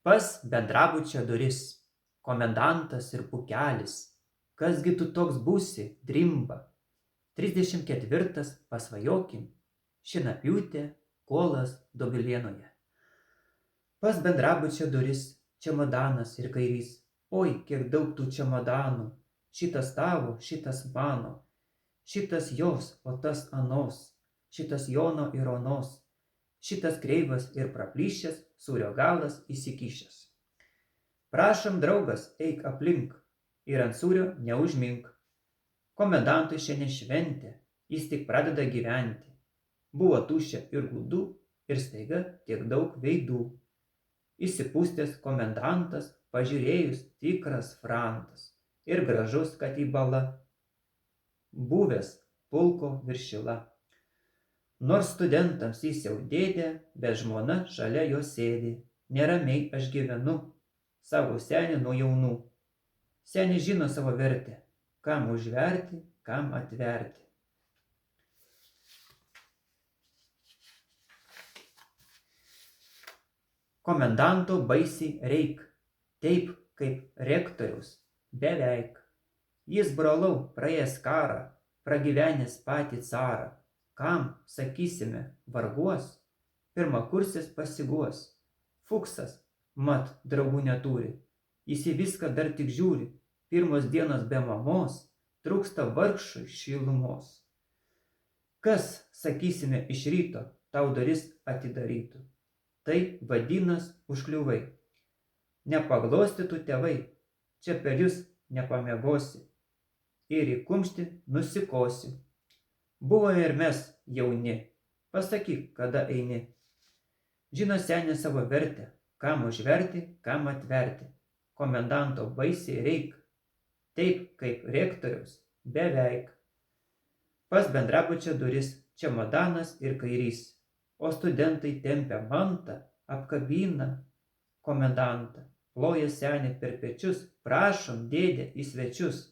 Pas bendrabučio duris, komendantas ir pukelis, kasgi tu toks būsi, drimba. 34 pasvajokim, šinapiūtė, kolas Dobilienoje. Pas bendrabučio duris, čemodanas ir kairys, oi, kiek daug tų čemodanų, šitas tavo, šitas mano, šitas jos, o tas anos, šitas Jono ir onos, šitas kreivas ir praplyšęs, sūrio galas įsikišęs. Prašom, draugas, eik aplink ir ant sūrio neužmink. Komendantui šiandien šventė, jis tik pradeda gyventi. Buvo tuščia ir gūdu, ir staiga tiek daug veidų. Įsipūstęs komendantas, pažiūrėjus, tikras frantas ir gražus, kad į bala. Buvęs pulko viršila. Nors studentams jis jau dėdė, bet žmona šalia jo sėdi. Neramiai aš gyvenu, savo senį nuo jaunų. Senį žino savo vertę, kam užverti, kam atverti. Komendanto baisiai reik, taip kaip rektoriaus, beveik. Jis brolau praėjęs karą, pragyvenęs patį carą. Kam, sakysime, varguos, pirmakursis pasiguos. Fuksas, mat, draugų neturi, jis į viską dar tik žiūri, pirmos dienos be mamos, trūksta vargšui šilumos. Kas, sakysime, iš ryto tau duris atidarytų, tai vadinas užkliuvai. Nepaglostytų tėvai, čia per jūs nepamiegosi ir į kumštį nusikosi. Buvome ir mes jauni, pasakyk, kada eini. Žino senė savo vertę, kam užverti, kam atverti. Komendanto baisiai reik, taip kaip rektoriaus, beveik. Pas bendrabučio duris čemodanas ir kairys, o studentai tempia mantą, apkabina komendantą. Ploja senė per pečius, prašom, dėdė, į svečius.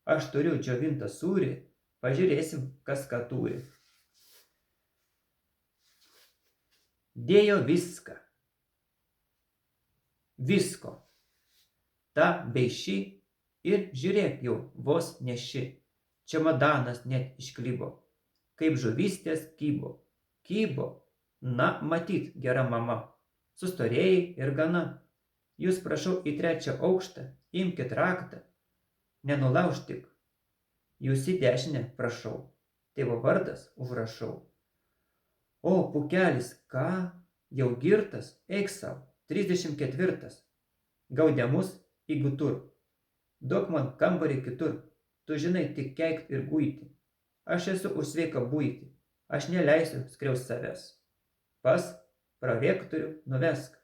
Aš turiu džiovintą sūrį, pažiūrėsim, kas ką turi. Dėjo viską. Visko. Ta bei ši ir žiūrėk jau vos neši. Čemodanas net išklybo, kaip žuvystės kybo. Kybo, na, matyt, gera mama. Sustorėjai ir gana. Jūs prašau į 3 aukštą, imkit raktą. Nenulauž tik. Jūs į dešinę prašau, tėvo vardas užrašau. O, pukelis, ką? Jau girtas, eik sau, 34. Gaudiamus į gutur. Duok man kambarį kitur, tu žinai tik keikt ir guiti. Aš esu už sveiką buitį, aš neleisiu skriaust savęs. Pas prorektorių nuvesk.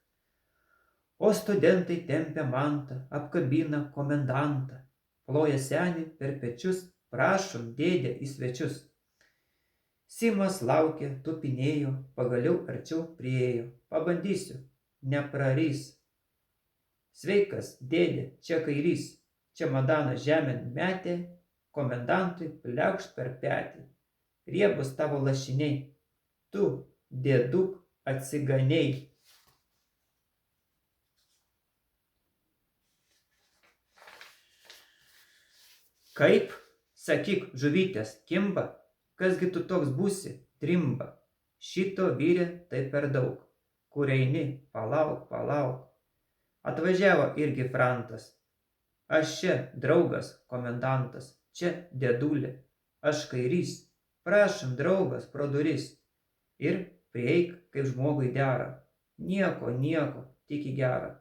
O studentai tempia mantą, apkabina komendantą. Ploja senį per pečius, prašom, dėdė, į svečius. Simas laukė, tupinėjo, pagaliau arčiau priėjo. Pabandysiu, neprarys. Sveikas, dėdė, čia kairys. Čemodaną žemėn metė, komendantui pliaukšt per petį. Riebus tavo lašiniai, tu, dėduk, atsiganiai. Kaip, sakyk, žuvytės kimba, kasgi tu toks būsi, trimba. Šito vyrė tai per daug, kur eini, palauk, palauk. Atvažiavo irgi frantas. Aš čia, draugas, komendantas, čia dėdulė, aš kairys. Prašom, draugas, pro duris. Ir prieik, kaip žmogui dera. Nieko, tik į gerą.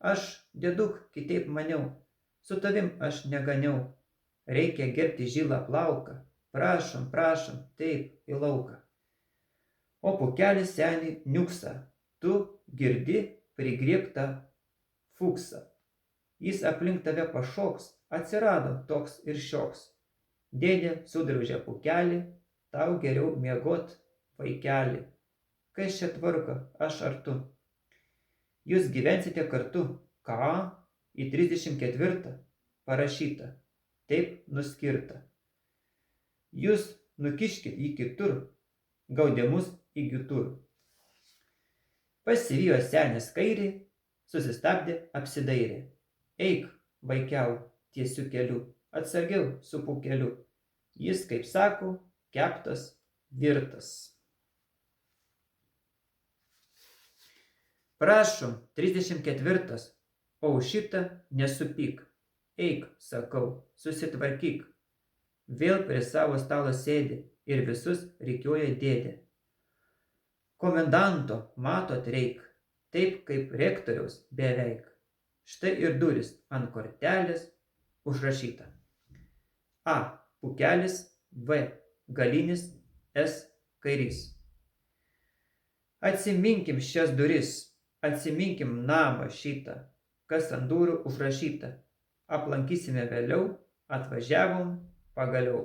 Aš, dėduk, kitaip maniau, su tavim aš neganiau. Reikia gerbti žilą plauką. Prašom, taip, į lauką. O pukelis senį niuksa. Tu girdi, prigriebk tą fuksą. Jis aplink tave pašoks, atsirado toks ir šioks. Dėdė sudaužė pukelį, tau geriau miegot, vaikeli. Kas čia tvarka, aš ar tu? Jūs gyvensite kartu. Ką? Į 34 parašyta. Taip nuskirta. Jūs nukiškit jį kitur, gaudiamus į kitur. Pasivijo senis kairį, susistabdė, apsidairė. Eik, vaikiau, tiesiu keliu, atsargiau su pūkeliu. Jis, kaip sako, keptas, virtas. Prašom, 34. O už šitą nesupyk. Eik, sakau, susitvarkyk. Vėl prie savo stalo sėdi ir visus rikioja dėdė. Komendanto, matot, reik, taip kaip rektoriaus beveik. Štai ir durys ant kortelės užrašyta. A. Pūkelis, V. Galinis, S. Kairys. Atsiminkim šias duris, atsiminkim namą šitą, kas ant durų užrašyta. Aplankysime vėliau, atvažiavom pagaliau.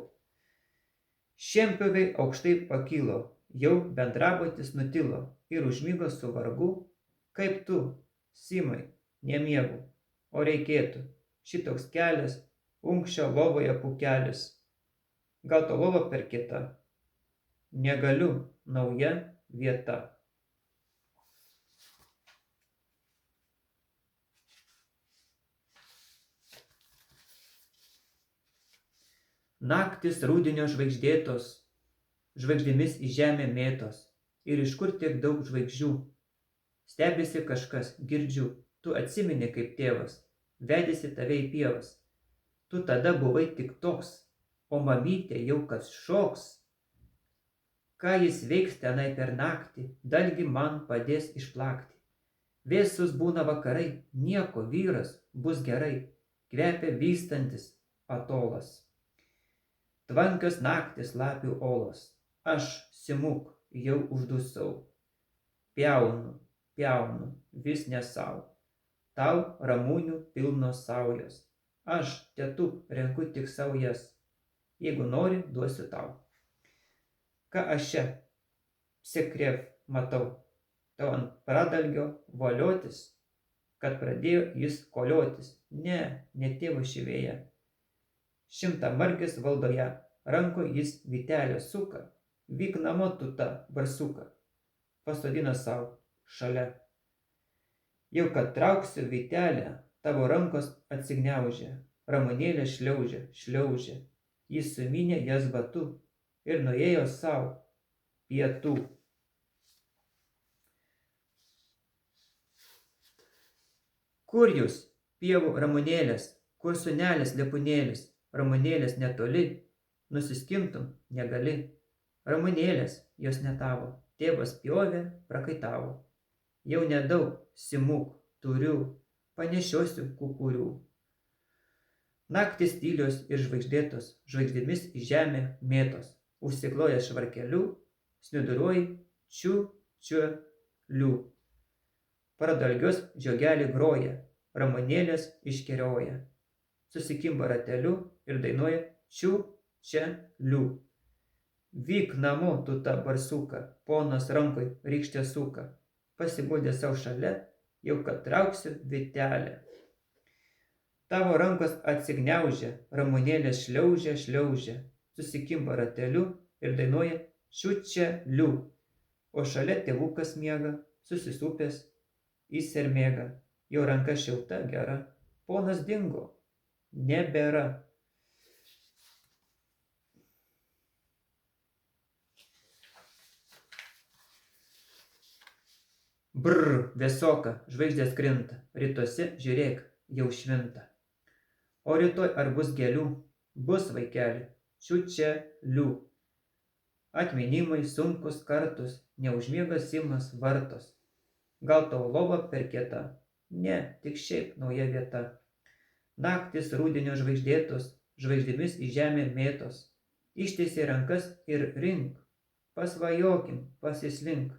Šienpjoviai aukštai pakilo, jau bendrabutis nutilo ir užmigo su vargu. Kaip tu, Simai, nemiegu, o reikėtų, šitoks kelias, unkščio lovoje pūkelis. Gal to lova per kita? Negaliu, nauja vieta. Naktis rudenio žvaigždėtos, žvaigždėmis į žemę mėtos. Ir iš kur tiek daug žvaigždžių? Stebisi kažkas, girdžiu, tu atsimeni kaip tėvas, vedėsi tave į pievas. Tu tada buvai tik toks, o mamytė jau kas šoks. Ką jis veiks tenai per naktį, dalgi man padės išplakti. Vėsus būna vakarai, nieko, vyras, bus gerai, kvepia vystantis atolas. Tvankios naktis lapių olos, aš, Simuk, jau uždusau. Pjaunu, vis ne sau, tau ramūnių pilnos saujos. Aš, tėtuk, renku tik saujas, jeigu nori, duosiu tau. Ką aš čia, psekrev, matau, tau ant pradalgio voliotis, kad pradėjo jis koliotis. Ne tėvo šivėje. Šimtamargis valdoje, ranko jis vytelę suka, vyk namo tu tą barsuką, pasodina savo šalia. Jau kad trauksiu vytelę, tavo rankos atsigniaužia, ramunėlė šliaužia, jis suminė jas batu ir nuėjo savo pietų. Kur jūs, pievų ramunėlės, kur sūnelis lepūnėlis, ramunėlės netoli, nusiskintum negali. Ramunėlės jos ne tavo, tėvas pjovė, prakaitavo. Jau nedaug, Simuk, turiu, panešiosiu kukurių. Naktis tylios ir žvaigždėtos, žvaigždėmis į žemę mėtos, užsikloja švarkeliu, sniuduroji čiu-čiu-liu. Pradalgios žiogelį groja, ramunėlės iškerioja, susikimba rateliu ir dainuoja čiu-čia-liu. Vyk namo tu tą barsuką, ponas rankoj rykštę suka, pasiguldė savo šalia, jau kad trauksiu vytelę. Tavo rankos atsigniaužia, ramunėlės šliaužia, susikimba rateliu ir dainuoja čiu-čia-liu. O šalia tėvukas miega, susisupęs į sermėgą, jo ranka šilta gera, ponas dingo, nebėra. Brr, vėsoka, žvaigždės krinta, rytuose žiūrėk, jau švinta. O rytoj ar bus gėlių? Bus, vaikeli, čiu-čia-liu. Atminimai sunkus kartus, neužmiega Simas vartos. Gal tau lova per kieta? Ne, tik šiaip nauja vieta. Naktis rudenio žvaigždėtos, žvaigždėmis į žemę mėtos. Ištiesė rankas ir rink, pasvajokim, pasislink.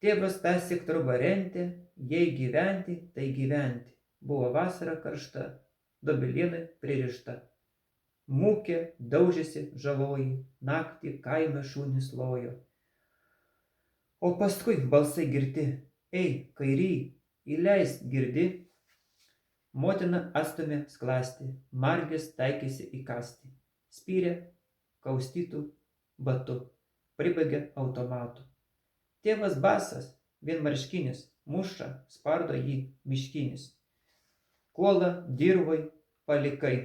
Tėvas tąsyk trubarentė, jei gyventi, tai gyventi. Buvo vasara karšta, dobilienai pririšta. Mūkė, daužėsi žaloji, naktį kaime šunys lojo. O paskui balsai girti, ei, kairy, įleisk girdi. Motina atstumė skląstį, margės taikėsi įkąsti. Spyrė kaustytų batu, pribaigė automatu. Tėvas basas, vienmarškinis, muša, spardo jį miškinis. Kuolą dirvoj palikai.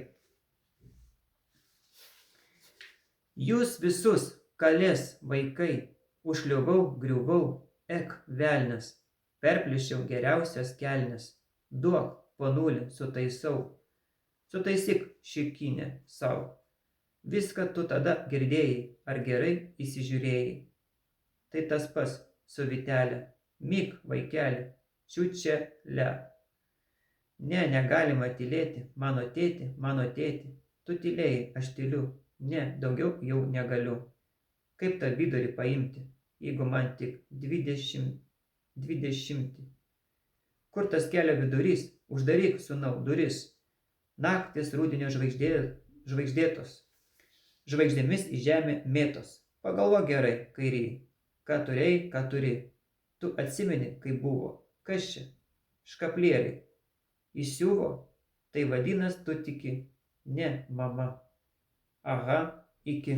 Jūs visus kalės vaikai, užliuvau, griuvau, ek velnias, perplėšiau geriausias kelnes, duok ponulį sutaisau, sutaisyk šikinę sau. Viską tu tada girdėjai, ar gerai įsižiūrėjai. Tai tas pas su Vitelė, myk vaikeli, čiučelę. Ne, negalima tylėti, mano tėti, tu tylėjai, aš tyliu, ne, daugiau jau negaliu. Kaip tą vidurį paimti, jeigu man tik 20? Kur tas kelio vidurys, uždaryk, sūnau, duris. Naktis rudinio žvaigždėtos, žvaigždėmis į žemę mėtos. Pagalvo gerai, kairį, ką turėjai, ką turi. Tu atsimeni, kaip buvo, kas čia, škaplieriai. Įsiuvo, tai vadinas tu tiki, ne mama. Aha, iki.